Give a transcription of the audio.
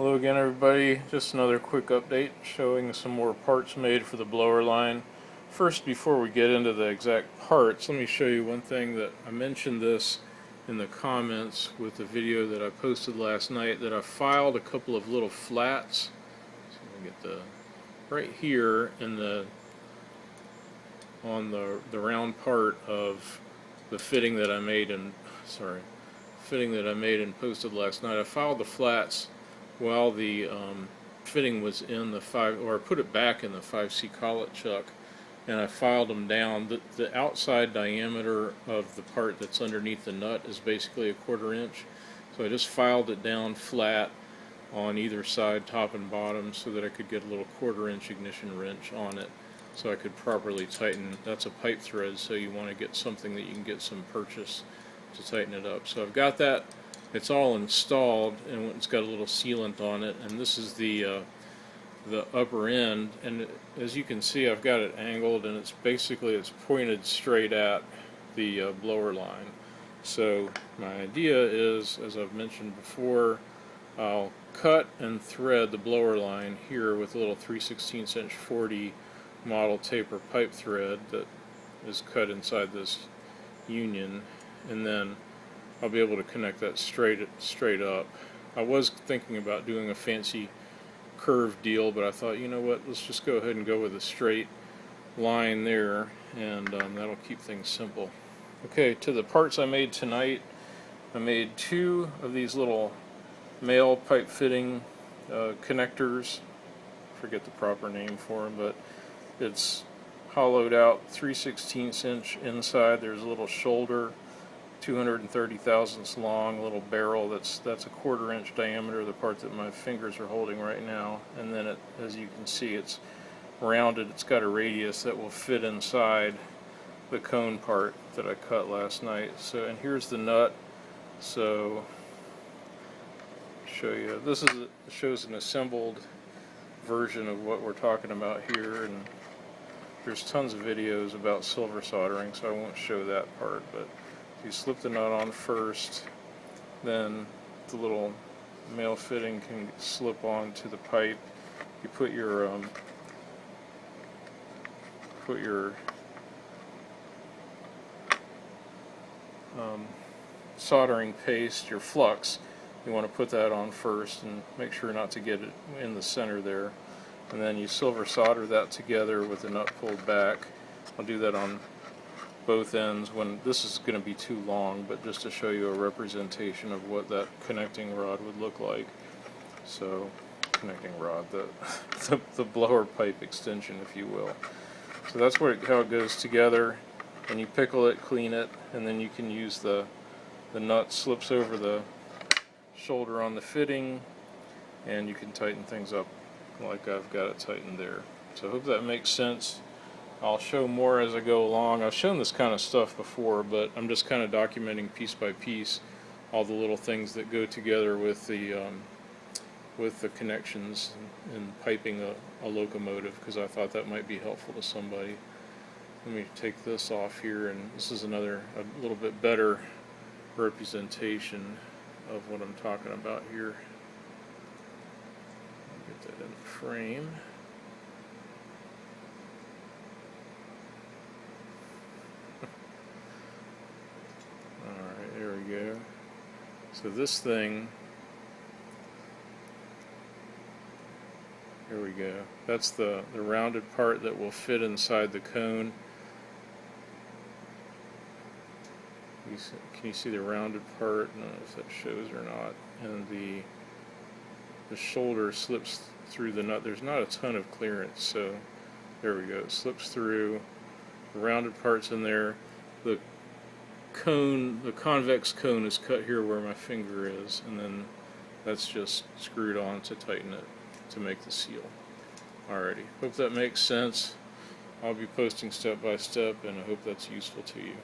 Hello again, everybody. Just another quick update showing some more parts made for the blower line. First, before we get into the exact parts, let me show you one thing that I mentioned this in the comments with the video that I posted last night, that I filed a couple of little flats. So we get the right here in the on the round part of the fitting that I made and posted last night. I filed the flats while the fitting was in the I put it back in the 5C collet chuck, and I filed them down. The outside diameter of the part that's underneath the nut is basically 1/4 inch, so I just filed it down flat on either side, top and bottom, so that I could get a little 1/4 inch ignition wrench on it, so I could properly tighten. That's a pipe thread, so you want to get something that you can get some purchase to tighten it up. So I've got that. It's all installed, and it's got a little sealant on it, and this is the upper end, and as you can see, I've got it angled, and it's pointed straight at the blower line. So my idea is, as I've mentioned before, I'll cut and thread the blower line here with a little 3/16 inch 40 model taper pipe thread that is cut inside this union, and then I'll be able to connect that straight up. I was thinking about doing a fancy curved deal, but I thought, you know what, let's just go ahead and go with a straight line there, and that'll keep things simple. Okay, to the parts I made tonight, I made 2 of these little male pipe fitting connectors. I forget the proper name for them, but it's hollowed out 3/16 inch inside. There's a little shoulder, 230 thousandths long, a little barrel that's 1/4 inch diameter, the part that my fingers are holding right now, and then as you can see, it's rounded. It's got a radius that will fit inside the cone part that I cut last night. So, and here's the nut. So show you, this shows an assembled version of what we're talking about here, and there's tons of videos about silver soldering, so I won't show that part. But you slip the nut on first, then the little male fitting can slip on to the pipe. You put your soldering paste, your flux, you want to put that on first and make sure not to get it in the center there, and then you silver solder that together with the nut pulled back. I'll do that on both ends. When this is going to be too long, but just to show you a representation of what that connecting rod would look like. So, connecting rod, the blower pipe extension, if you will. So that's how it goes together, and you pickle it, clean it, and then you can use the nut slips over the shoulder on the fitting, and you can tighten things up like I've got it tightened there. So I hope that makes sense. I'll show more as I go along. I've shown this kind of stuff before, but I'm just kind of documenting piece by piece all the little things that go together with the connections and piping a locomotive, because I thought that might be helpful to somebody. Let me take this off here, and this is a little bit better representation of what I'm talking about here. Get that in the frame. Alright, there we go. So this thing, here we go. That's the rounded part that will fit inside the cone. Can you see the rounded part? I don't know if that shows or not. And the shoulder slips through the nut. There's not a ton of clearance, so there we go. It slips through. The rounded part's in there. The cone, the convex cone, is cut here where my finger is, and then that's just screwed on to tighten it to make the seal. Alrighty, hope that makes sense. I'll be posting step by step, and I hope that's useful to you.